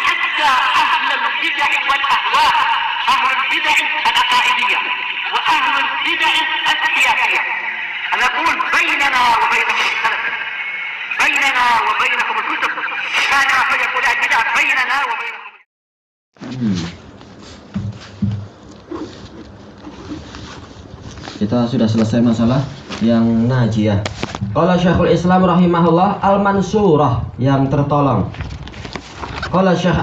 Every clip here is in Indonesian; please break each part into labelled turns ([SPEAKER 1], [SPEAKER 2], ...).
[SPEAKER 1] حتى أهل البدع والأهواء، أهل البدع العقائدية وأهل البدع السياسية. أنا أقول بيننا وبينكم السلف، بيننا وبينكم الكتب، كان فيقول البدع بيننا وبينكم.
[SPEAKER 2] Kita sudah selesai masalah yang najiyah. Qala Syekhul Islam rahimahullah al-mansurah, yang tertolong. Qala Syekh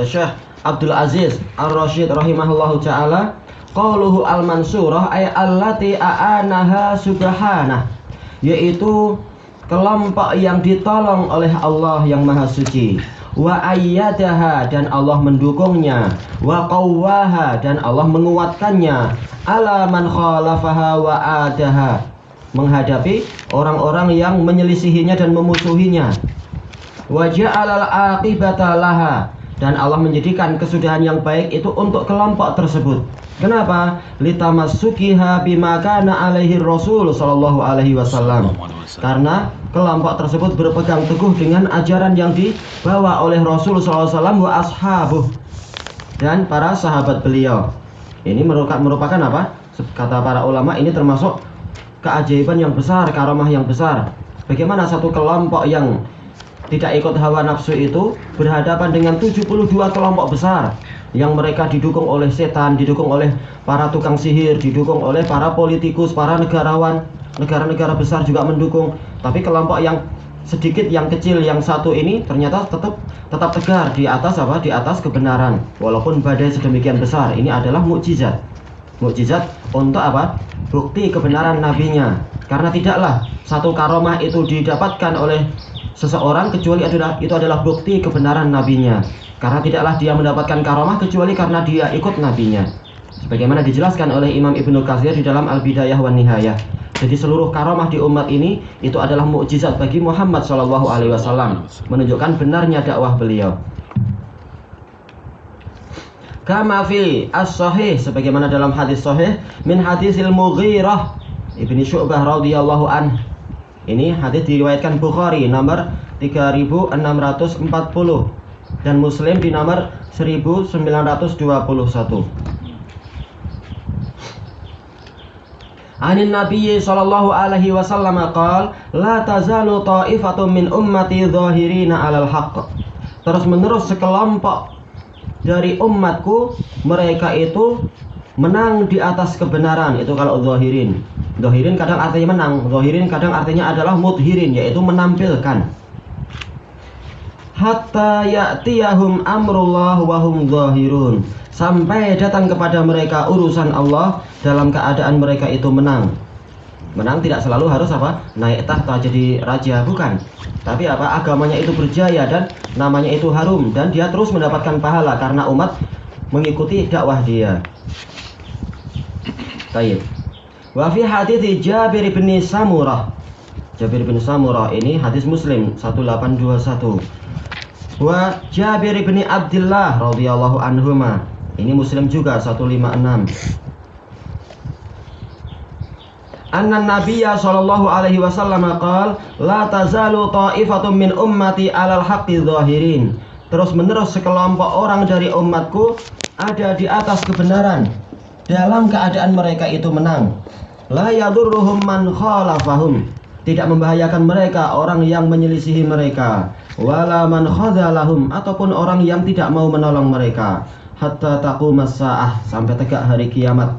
[SPEAKER 2] Syekh Abdul Aziz Ar-Rasyid rahimahullahu ta'ala, qauluhu al-mansurah ay allati a'anaha subhanah, yaitu kelompok yang ditolong oleh Allah yang Maha Suci. Wa ayyadaha, dan Allah mendukungnya. Wa qawwaha, dan Allah menguatkannya. Ala man khalafaha wa adaha, menghadapi orang-orang yang menyelisihinya dan memusuhinya. Wa ja'alal aqibata laha, dan Allah menjadikan kesudahan yang baik itu untuk kelompok tersebut. Kenapa? Litamassukiha bima kana alaihi Rasul sallallahu alaihi wasallam. Karena kelompok tersebut berpegang teguh dengan ajaran yang dibawa oleh Rasul sallallahu alaihi wasallam wa ashabuh, dan para sahabat beliau. Ini merupakan apa? Kata para ulama, ini termasuk keajaiban yang besar, karamah yang besar. Bagaimana satu kelompok yang tidak ikut hawa nafsu itu berhadapan dengan 72 kelompok besar yang mereka didukung oleh setan, didukung oleh para tukang sihir, didukung oleh para politikus, para negarawan, negara-negara besar juga mendukung. Tapi kelompok yang sedikit, yang kecil, yang satu ini ternyata tetap tegar di atas apa? Di atas kebenaran. Walaupun badai sedemikian besar, ini adalah mukjizat. Mukjizat untuk apa? Bukti kebenaran nabinya. Karena tidaklah satu karomah itu didapatkan oleh seseorang kecuali itu adalah bukti kebenaran nabinya. Karena tidaklah dia mendapatkan karomah kecuali karena dia ikut nabinya. Sebagaimana dijelaskan oleh Imam Ibnu Katsir di dalam Al-Bidayah wan Nihayah. Jadi seluruh karomah di umat ini itu adalah mukjizat bagi Muhammad SAW, menunjukkan benarnya dakwah beliau. Kama fi as-sahih, sebagaimana dalam hadis sahih min hadisil Mughirah Ibni Syu'bah radhiyallahu anhu. Ini hadis diriwayatkan Bukhari nomor 3640 dan Muslim di nomor 1921. Anin Nabi sallallahu alaihi wasallam qala la tazalu ta'ifatun min ummati dhahirina 'alal haqq. Terus menerus sekelompok dari umatku mereka itu menang di atas kebenaran. Itu kalau zahirin. Zahirin kadang artinya menang, zahirin kadang artinya adalah mudhirin, yaitu menampilkan. Hatta ya'tiyahum amrullah wa hum zahirun, sampai datang kepada mereka urusan Allah dalam keadaan mereka itu menang. Menang tidak selalu harus apa? Naik tahta jadi raja, bukan. Tapi apa? Agamanya itu berjaya dan namanya itu harum, dan dia terus mendapatkan pahala karena umat mengikuti dakwah dia. Baik. Wa fi hadits Jabir bin Samurah. Jabir bin Samurah ini hadis Muslim 1821. Wa Jabir bin Abdullah radhiyallahu anhuma. Ini Muslim juga 156. Anna Nabiyya sallallahu alaihi wasallam qala la tazalu ta'ifatun min ummati 'alal haqqi zahirin. Terus menerus sekelompok orang dari umatku ada di atas kebenaran dalam keadaan mereka itu menang. La yadurruhum man khalafahum, tidak membahayakan mereka orang yang menyelisihi mereka. Wala man khadzalahum, ataupun orang yang tidak mau menolong mereka. Hatta taqumas saah, sampai tegak hari kiamat.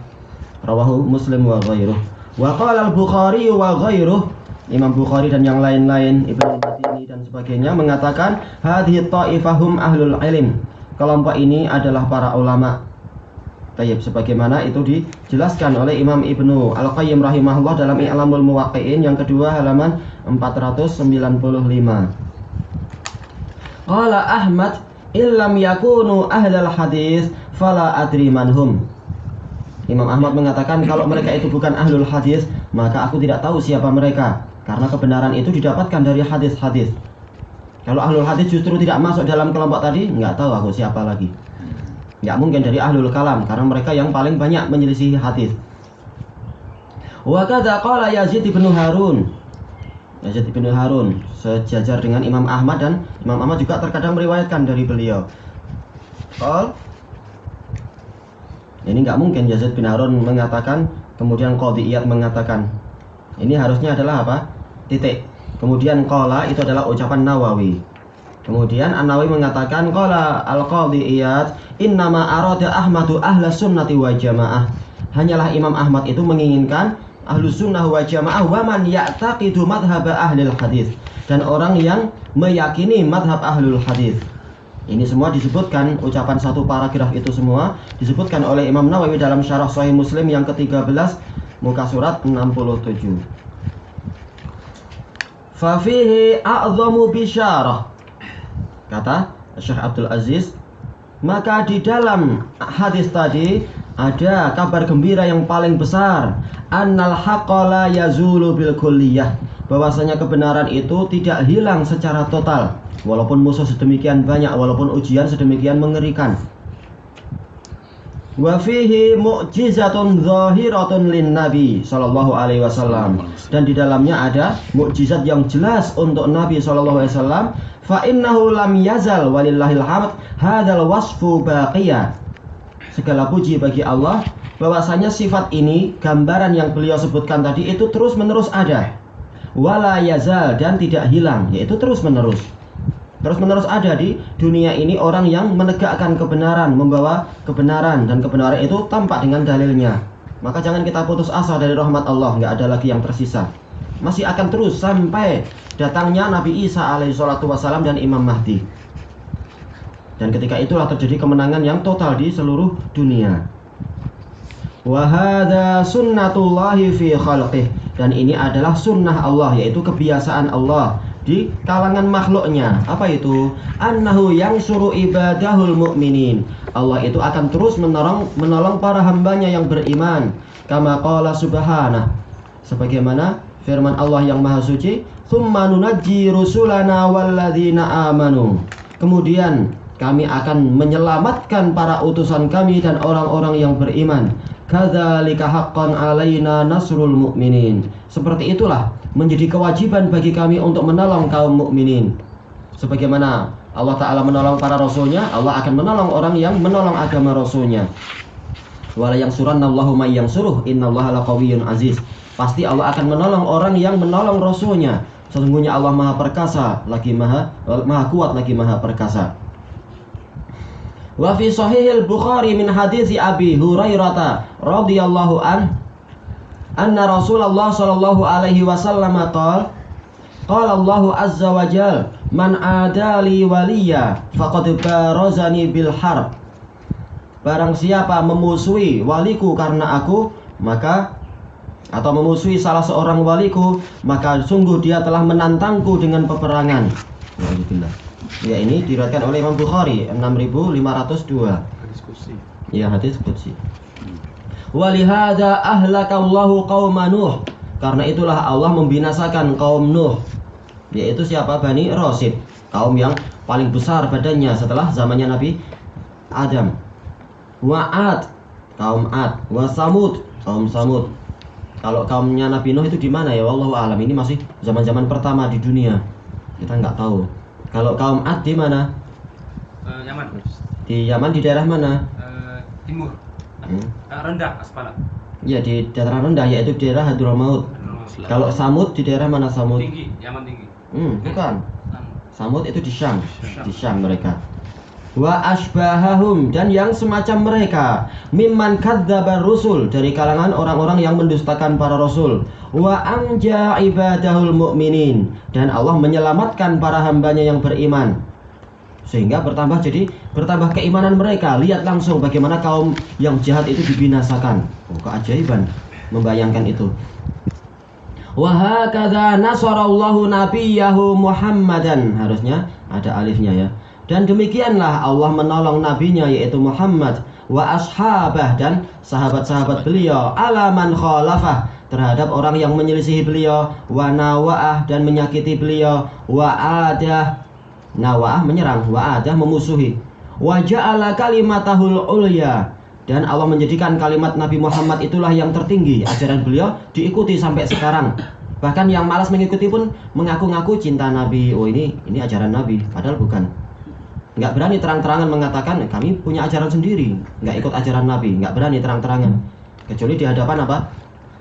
[SPEAKER 2] Rawahu Muslim wa ghairuh. Wa qala al-Bukhari wa ghairuh, Imam Bukhari dan yang lain-lain, Ibnu Madini dan sebagainya mengatakan hadhihi ta'ifahum ahlul ilm. Kelompok ini adalah para ulama. Tayyib, sebagaimana itu dijelaskan oleh Imam Ibnu Al-Qayyim rahimahullah dalam I'lamul Muwaqqi'in yang kedua halaman 495. Qala Ahmad illam yakunu ahlal hadis fala adri manhum. Imam Ahmad mengatakan kalau mereka itu bukan ahlul hadis, maka aku tidak tahu siapa mereka, karena kebenaran itu didapatkan dari hadis-hadis. Kalau ahlul hadis justru tidak masuk dalam kelompok tadi, nggak tahu aku siapa lagi. Nggak mungkin dari ahlul kalam, karena mereka yang paling banyak menyelisihi hadis. Wa kadza qala Yazid bin Harun. Yazid bin Harun, sejajar dengan Imam Ahmad, dan Imam Ahmad juga terkadang meriwayatkan dari beliau. Ini nggak mungkin Yazid bin Harun mengatakan, kemudian Qadhi Iyad mengatakan. Ini harusnya adalah apa? Titik. Kemudian qala itu adalah ucapan Nawawi. Kemudian An-Nawawi mengatakan qala al-Qadhi Iyad innama arada Ahmadu ahla sunnati wa jamaah. Hanyalah Imam Ahmad itu menginginkan ahlus sunnah wa jamaah wa man ya'taqidu madhhab ahlil hadis, dan orang yang meyakini madhab ahlul hadis. Ini semua disebutkan, ucapan satu paragraf itu semua disebutkan oleh Imam Nawawi dalam Syarah Sahih Muslim yang ke-13 muka surat 67. Fa fihi a'dhamu bisyarah, kata Syekh Abdul Aziz, maka di dalam hadis tadi ada kabar gembira yang paling besar, annal haqqa la yazulu bil kulliyah, bahwasanya kebenaran itu tidak hilang secara total walaupun musuh sedemikian banyak, walaupun ujian sedemikian mengerikan. Wa fihi mu'jizatun zahiratun lin nabi sallallahu alaihi wasallam, dan di dalamnya ada mukjizat yang jelas untuk Nabi sallallahu alaihi wasallam. Fa innahu lam yazal walillahil hamd hadzal wasfu baqiyah. Segala puji bagi Allah, bahwasanya sifat ini, gambaran yang beliau sebutkan tadi itu terus menerus ada. Wala yazal, dan tidak hilang, yaitu terus menerus. Terus menerus ada di dunia ini orang yang menegakkan kebenaran, membawa kebenaran, dan kebenaran itu tampak dengan dalilnya. Maka jangan kita putus asa dari rahmat Allah, nggak ada lagi yang tersisa. Masih akan terus sampai datangnya Nabi Isa alaihi salatu wassalam dan Imam Mahdi. Dan ketika itulah terjadi kemenangan yang total di seluruh dunia. Wa hadza sunnatullahi fi khalqih, dan ini adalah sunnah Allah, yaitu kebiasaan Allah di kalangan makhluknya. Apa itu? Annahu yansuru ibadahul mu'minin, Allah itu akan terus menolong para hambanya yang beriman. Kama qala subhanah, sebagaimana firman Allah yang maha suci, tsumma nunajji rusulana walladzina amanu, kemudian kami akan menyelamatkan para utusan kami dan orang-orang yang beriman. Kadzalika haqqan alaina nasrul mu'minin, seperti itulah menjadi kewajiban bagi kami untuk menolong kaum mukminin. Sebagaimana Allah Ta'ala menolong para rasulnya, Allah akan menolong orang yang menolong agama rasulnya. Wala yansurannallahu may yansuruh innallaha laqawiyyun aziz, pasti Allah akan menolong orang yang menolong rasulnya. Sesungguhnya Allah maha perkasa, lagi maha kuat, lagi maha perkasa. Wa fi sahihil Bukhari min hadits Abi Hurairah radhiyallahu anna Rasulullah sallallahu alaihi wasallam qala Allah azza wa jalla man adali waliya faqad barazani bil harb, barang siapa memusuhi waliku karena aku, maka atau memusuhi salah seorang waliku, maka sungguh dia telah menantangku dengan peperangan. Alhamdulillah. Ya, ini diriwayatkan oleh Imam Bukhari 6502.
[SPEAKER 3] Hadis qudsi.
[SPEAKER 2] Ya, hadis qudsi. Walihada ahlakallahu qauma Nuh, karena itulah Allah membinasakan kaum Nuh, yaitu siapa? Bani Rasid, kaum yang paling besar badannya setelah zamannya Nabi Adam. Wa Ad, kaum Ad. Wa Samud, kaum Samud. Kalau kaumnya Nabi Nuh itu di mana ya? Wallahu a'lam. Ini masih zaman-zaman pertama di dunia, kita nggak tahu. Kalau kaum Ad di mana?
[SPEAKER 3] Yaman.
[SPEAKER 2] Di Yaman, di daerah mana?
[SPEAKER 3] Timur. Rendah, Aspala.
[SPEAKER 2] Ya, di daerah rendah, yaitu daerah Hadramaut. Kalau Samud di daerah mana Samud?
[SPEAKER 3] Tinggi, Yaman tinggi.
[SPEAKER 2] Bukan. Samud itu di Syam. Di Syam mereka. Wa asbahahum, dan yang semacam mereka, mimman kadzabar rusul, dari kalangan orang-orang yang mendustakan para rasul. Wa anja ibadahul mu'minin, dan Allah menyelamatkan para hambanya yang beriman, sehingga bertambah keimanan mereka. Lihat langsung bagaimana kaum yang jahat itu dibinasakan. Keajaiban membayangkan itu. Wa hakadza nasarallahu nabiyahu Muhammadan, harusnya ada alifnya ya. Dan demikianlah Allah menolong nabinya, yaitu Muhammad, wa ashabah, dan sahabat-sahabat beliau, ala man khalafah, terhadap orang yang menyelisihi beliau, wa nawa'ah, dan menyakiti beliau, wa adah, nawa'ah menyerang, wa adah memusuhi, wa ja'ala kalimatahul ulya, dan Allah menjadikan kalimat Nabi Muhammad itulah yang tertinggi. Ajaran beliau diikuti sampai sekarang. Bahkan yang malas mengikuti pun mengaku-ngaku cinta Nabi. Oh ini ajaran Nabi, padahal bukan. Nggak berani terang-terangan mengatakan kami punya ajaran sendiri, nggak ikut ajaran Nabi, nggak berani terang-terangan. Kecuali di hadapan apa?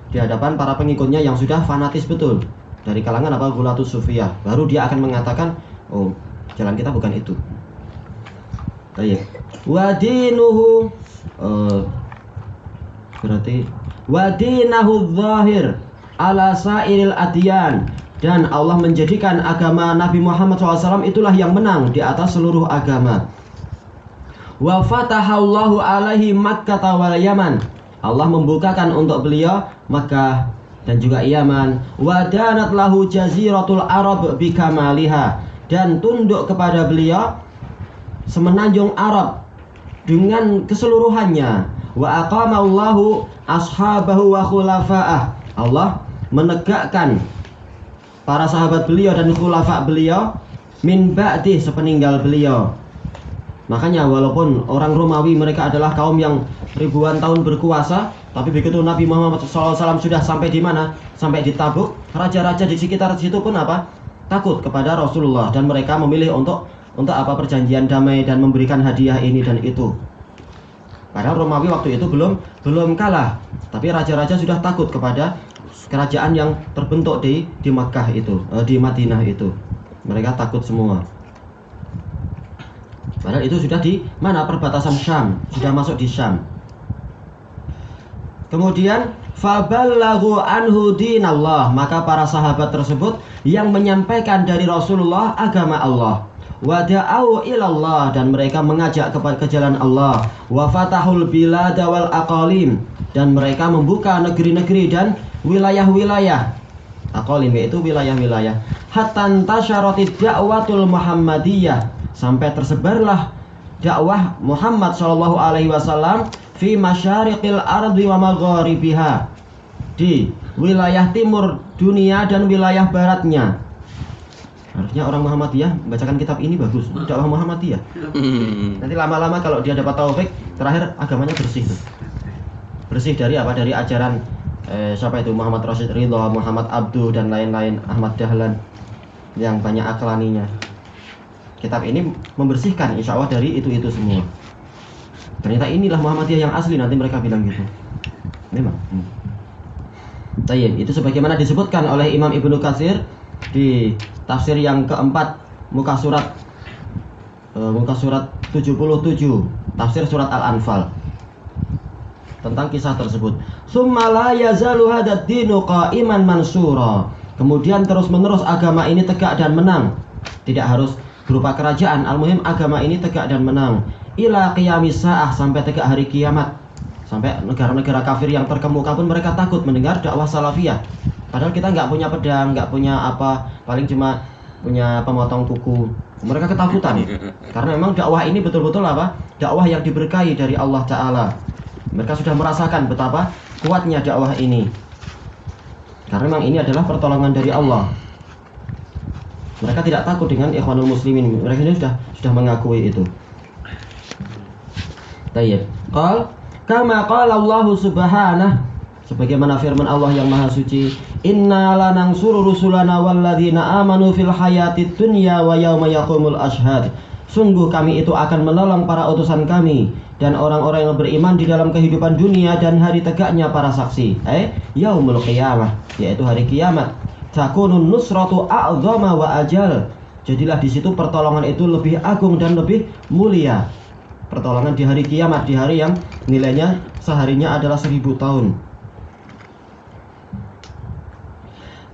[SPEAKER 2] Di hadapan para pengikutnya yang sudah fanatis betul dari kalangan apa? Gulatus Sufiyah. Baru dia akan mengatakan, oh jalan kita bukan itu. Baik. Wadinuhu berarti wadinahu zahir ala sairil adyan, dan Allah menjadikan agama Nabi Muhammad SAW itulah yang menang di atas seluruh agama. Wa fatahallahu alaihi Makkah wal Yaman, Allah membukakan untuk beliau Makkah dan juga Yaman. Wa danat lahu jaziratul Arab bikamaliha, dan tunduk kepada beliau semenanjung Arab dengan keseluruhannya. Wa aqamallahu ashabahu wa khulafa'ah, Allah menegakkan para sahabat beliau dan khulafa beliau min ba'di, sepeninggal beliau. Makanya walaupun orang Romawi mereka adalah kaum yang ribuan tahun berkuasa, tapi begitu Nabi Muhammad SAW sudah sampai di mana? Sampai di Tabuk, raja-raja di sekitar situ pun apa? Takut kepada Rasulullah, dan mereka memilih untuk apa? Perjanjian damai dan memberikan hadiah ini dan itu. Padahal Romawi waktu itu belum kalah, tapi raja-raja sudah takut kepada kerajaan yang terbentuk di Makkah itu, di Madinah itu. Mereka takut semua. Padahal itu sudah di mana? Perbatasan Syam, sudah masuk di Syam. Kemudian fabalaghu anhu dinallah, maka para sahabat tersebut yang menyampaikan dari Rasulullah agama Allah. Wa da'au ilallah, dan mereka mengajak kepada ke jalan Allah. Wa fatahul bilada wal aqalim, dan mereka membuka negeri-negeri dan wilayah-wilayah. Aqalim yaitu wilayah-wilayah. Hatta tasyaratid da'watul Muhammadiyah, sampai tersebarlah dakwah Muhammad sallallahu alaihi wasallam fi masyariqil ardi wa magharibiha, di wilayah timur dunia dan wilayah baratnya. Harusnya orang Muhammadiyah membacakan kitab ini bagus, dakwah Muhammadiyah. Nanti lama-lama kalau dia dapat taufik, terakhir agamanya bersih tuh. Bersih dari apa? Dari ajaran siapa itu? Muhammad Rashid Ridha, Muhammad Abduh dan lain-lain, Ahmad Dahlan yang banyak aklaninya. Kitab ini membersihkan insya Allah dari itu semua. Ternyata inilah Muhammadiyah yang asli, nanti mereka bilang gitu. Memang. Tayyib, itu sebagaimana disebutkan oleh Imam Ibnu Katsir di tafsir yang keempat muka surat 77, tafsir surat Al-Anfal, tentang kisah tersebut. Summa la yazalu hadzal dinu qa'iman mansura, kemudian terus-menerus agama ini tegak dan menang. Tidak harus berupa kerajaan, al-muhim agama ini tegak dan menang ila qiyamis saah, sampai tegak hari kiamat. Sampai negara-negara kafir yang terkemuka pun mereka takut mendengar dakwah salafiyah. Padahal kita nggak punya pedang, nggak punya apa, paling cuma punya pemotong kuku. Mereka ketakutan karena memang dakwah ini betul-betul apa? Dakwah yang diberkahi dari Allah Ta'ala. Mereka sudah merasakan betapa kuatnya dakwah ini, karena memang ini adalah pertolongan dari Allah. Mereka tidak takut dengan ikhwanul muslimin. Mereka ini sudah mengakui itu. Tayyib. Kama qala Allah subhanahu, sebagaimana firman Allah yang maha suci, inna lanansuru rusulana walladzina amanu fil hayatid dunya wa yauma yaqumul ashhad, sungguh kami itu akan menolong para utusan kami dan orang-orang yang beriman di dalam kehidupan dunia dan hari tegaknya para saksi, yaumul qiyamah, yaitu hari kiamat. Takunun nusratu a'zama wa ajal, jadilah di situ pertolongan itu lebih agung dan lebih mulia. Pertolongan di hari kiamat, di hari yang nilainya seharinya adalah 1000 tahun.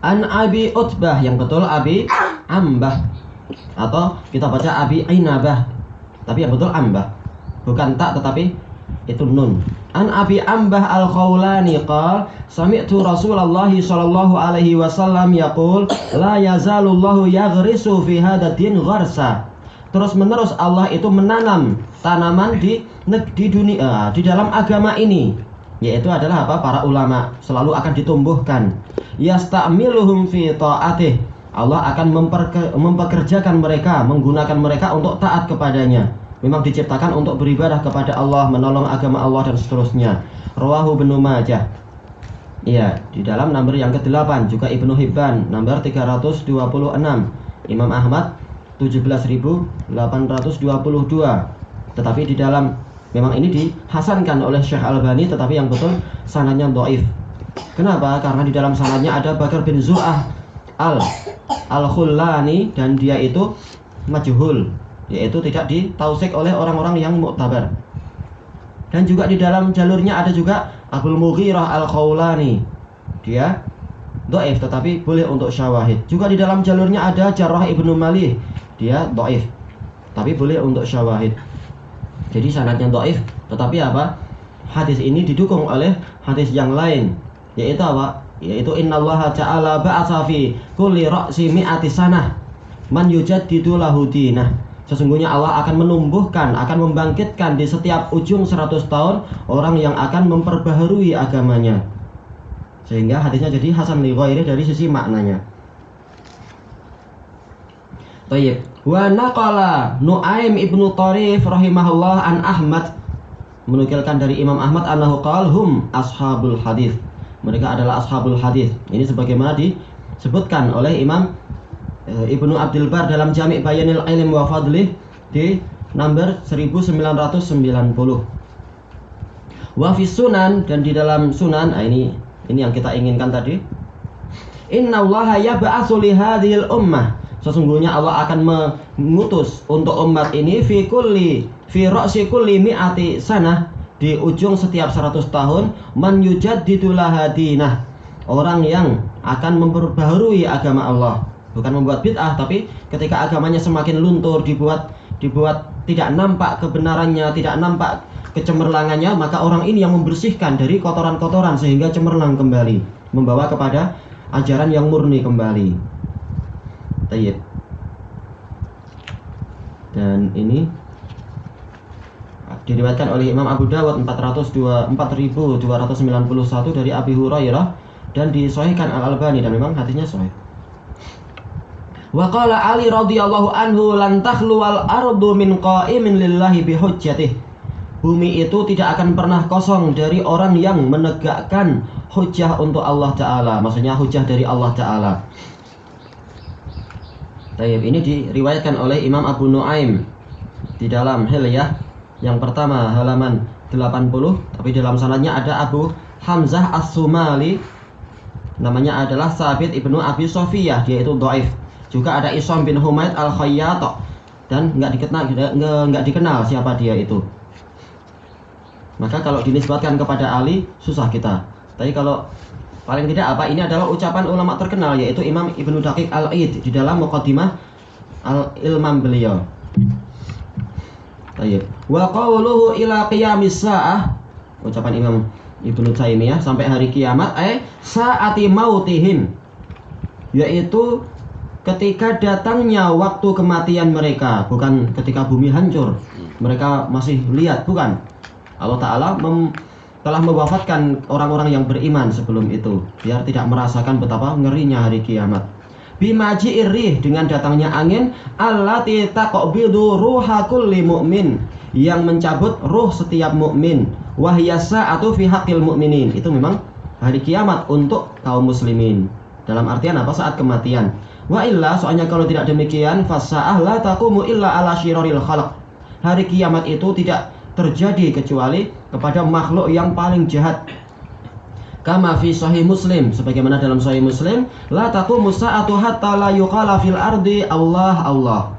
[SPEAKER 2] An Abi Utbah, yang betul Abi Ambah, atau kita baca Abi Ainabah, tapi yang betul Ambah, bukan tak tetapi itu nun. An Abi Ambah Al-Khawlani qala sami'tu Rasulullah sallallahu alaihi wasallam yaqul la yazalullahu yaghrisu fi hadzal din gharsa. Terus menerus Allah itu menanam tanaman di dunia, di dalam agama ini, yaitu adalah apa? Para ulama selalu akan ditumbuhkan. Yasta'miluhum fi ta'atih, Allah akan mempekerjakan mereka, menggunakan mereka untuk taat kepadanya. Memang diciptakan untuk beribadah kepada Allah, menolong agama Allah dan seterusnya. Rawahu Ibnu Majah. Iya, di dalam nomor yang ke-8 juga Ibnu Hibban nomor 326, Imam Ahmad 17.822. Tetapi di dalam memang ini dihasankan oleh Syekh Albani, tetapi yang betul sanadnya dhaif. Kenapa? Karena di dalam sanadnya ada Bakar bin Zu'ah Al-Khullani dan dia itu majhul, yaitu tidak ditausik oleh orang-orang yang muktabar. Dan juga di dalam jalurnya ada juga Abul Mughirah Al-Khawlani. Dia dhaif tetapi boleh untuk syawahid. Juga di dalam jalurnya ada Jarrah Ibnu Malih. Dia dhaif tapi boleh untuk syawahid. Jadi sanadnya dhaif, tetapi apa? Hadis ini didukung oleh hadis yang lain, yaitu apa? Yaitu innallaha ta'ala ba'atsa fi kulli ra'si mi'ati sanah man yujaddidu lahu dinah. Sesungguhnya Allah akan menumbuhkan, akan membangkitkan di setiap ujung 100 tahun orang yang akan memperbaharui agamanya. Sehingga hadisnya jadi hasan li ghairi dari sisi maknanya. Baik. Wa naqala Nu'aim ibnu Tarif rahimahullah an Ahmad, menukilkan dari Imam Ahmad annahu qala hum ashabul hadis. Mereka adalah ashabul hadis. Ini sebagaimana disebutkan oleh Imam Ibnu Abdul Bar dalam Jami' Bayanil Ilm wa Fadlih di nomor 1990. Wa fi sunan, dan di dalam sunan, ini yang kita inginkan tadi. Innallaha yab'atsu li hadhil ummah. Sesungguhnya Allah akan mengutus untuk umat ini fi ra'si kulli mi'ati sanah, di ujung setiap 100 tahun, man yujaddidu laha dinah, orang yang akan memperbaharui agama Allah. Bukan membuat bid'ah, tapi ketika agamanya semakin luntur, dibuat tidak nampak kebenarannya, tidak nampak kecemerlangannya, maka orang ini yang membersihkan dari kotoran-kotoran sehingga cemerlang kembali, membawa kepada ajaran yang murni kembali. Tayyib. Dan ini diriwayatkan oleh Imam Abu Dawud 4291 dari Abi Hurairah dan disahihkan Al-Albani, dan memang hadisnya sahih. Wa qala Ali radhiyallahu anhu lan takhluwal ardu min qa'imin lillahi bihujjatih. Bumi itu tidak akan pernah kosong dari orang yang menegakkan hujjah untuk Allah Ta'ala. Maksudnya hujjah dari Allah Ta'ala. Tayyib, ini diriwayatkan oleh Imam Abu Nu'aim di dalam Hilyah yang pertama halaman 80, tapi dalam sanadnya ada Abu Hamzah As-Sumali, namanya adalah Sabit ibnu Abi Sofiyah, dia itu dhaif. Juga ada Isam bin Humaid Al-Khayyat, dan nggak dikenal siapa dia itu. Maka kalau dinisbatkan kepada Ali susah kita. Tapi kalau paling tidak apa, ini adalah ucapan ulama terkenal, yaitu Imam Ibnu Daqiq Al-Aid di dalam Muqaddimah Al-Ilmam beliau. Baik. Wa qawluhu ila qiyamis sa'ah, ucapan Imam Ibnu Taimiyah, sampai hari kiamat, saati mautihim, yaitu ketika datangnya waktu kematian mereka, bukan ketika bumi hancur, mereka masih lihat, bukan. Allah Ta'ala telah mewafatkan orang-orang yang beriman sebelum itu, biar tidak merasakan betapa ngerinya hari kiamat. Bimaji'ir rih, dengan datangnya angin, allati taqbidu ruha kulli mu'min, yang mencabut ruh setiap mukmin. Wahyasa atau fi haqqil mu'minin, itu memang hari kiamat untuk kaum muslimin. Dalam artian apa? Saat kematian. Wa illa, soalnya kalau tidak demikian, fasa'ah la taqumu illa ala syiraril khalq. Hari kiamat itu tidak terjadi kecuali kepada makhluk yang paling jahat. Kama fi sahih Muslim, sebagaimana dalam sahih Muslim, la taqumu sa'atu hatta la yuqala fil ardi Allah Allah.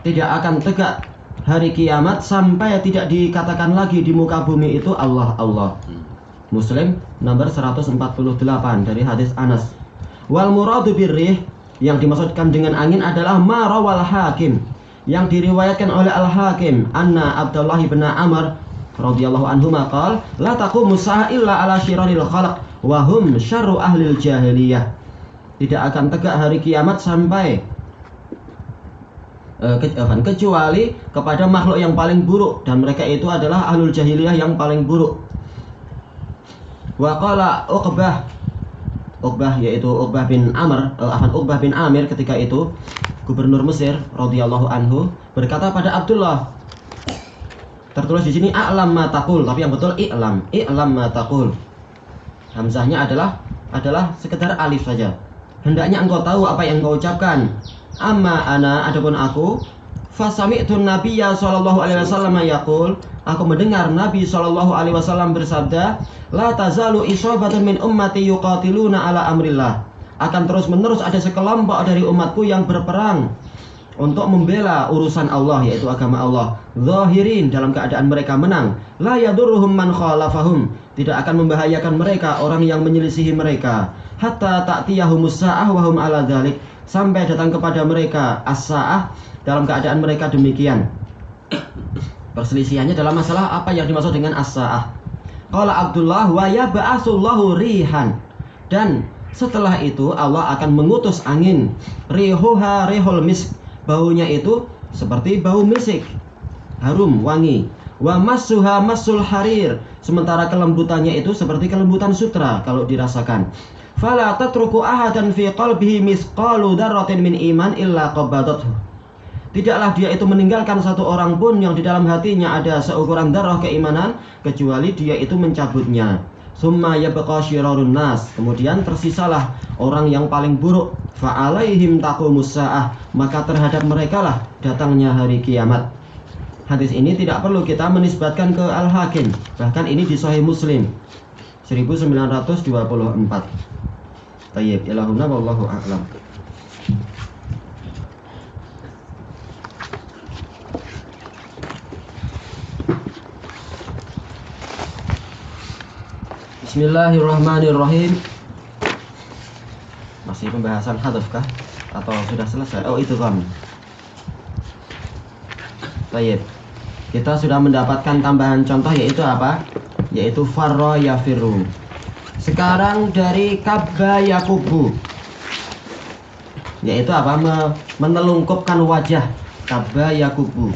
[SPEAKER 2] Tidak akan tegak hari kiamat sampai tidak dikatakan lagi di muka bumi itu Allah Allah. Muslim nomor 148 dari hadis Anas. Wal muradu birrih, yang dimaksudkan dengan angin adalah ma rawal Hakim, yang diriwayatkan oleh Al-Hakim, anna Abdullah bin Amr radhiyallahu anhu maqal la taqumu sa'ah illa ala syiraril khalq wa hum syarru ahlil jahiliyah. Tidak akan tegak hari kiamat sampai kecuali kepada makhluk yang paling buruk, dan mereka itu adalah ahlul jahiliyah yang paling buruk. Wa qala Uqbah yaitu Uqbah bin Amir ketika itu gubernur Mesir radhiyallahu anhu berkata pada Abdullah, tertulis di sini a'lam ma taqul, tapi yang betul i'lam ma taqul. Hamzahnya adalah adalah sekedar alif saja. Hendaknya engkau tahu apa yang engkau ucapkan. Amma ana, adapun aku, fasami'tu nabiyya sallallahu alaihi wasallam yaqul, aku mendengar Nabi sallallahu alaihi wasallam bersabda, la tazalu isabatun min ummati yuqatiluna ala amrillah. Akan terus-menerus ada sekelompok dari umatku yang berperang untuk membela urusan Allah, yaitu agama Allah. Zahirin, dalam keadaan mereka menang. La yadurruhum man khalafahum, tidak akan membahayakan mereka orang yang menyelisihi mereka. Hatta ta'tiyahumus sa'ah wa hum ala dzalik, sampai datang kepada mereka as-sa'ah dalam keadaan mereka demikian. Perselisihannya dalam masalah apa yang dimaksud dengan as-sa'ah. Qala Abdullah wa yab'atsullahu rihan, dan setelah itu Allah akan mengutus angin. Rihuha rihul misk, baunya itu seperti bau misik, harum, wangi. Wa massuha massul harir, sementara kelembutannya itu seperti kelembutan sutra kalau dirasakan. Fala tatruku ahadan fi qalbihi misqalu dzarratin min iman illa qabadathu, tidaklah dia itu meninggalkan satu orang pun yang di dalam hatinya ada seukuran darah keimanan, kecuali dia itu mencabutnya. Summa yabqa syirarun nas, kemudian tersisalah orang yang paling buruk. Fa'alaihim taqumus sa'ah, maka terhadap mereka lah datangnya hari kiamat. Hadis ini tidak perlu kita menisbatkan ke Al-Hakim, bahkan ini di Sahih Muslim 1924. Tayyib, ilahuna wallahu a'lam. Bismillahirrahmanirrahim. Masih pembahasan hadaf kah? Atau sudah selesai? Oh, itu kan. Baik. Kita sudah mendapatkan tambahan contoh, yaitu apa? Yaitu farra yafiru. Sekarang dari kabba yakubu, yaitu apa? Menelungkupkan wajah. Kabba yakubu.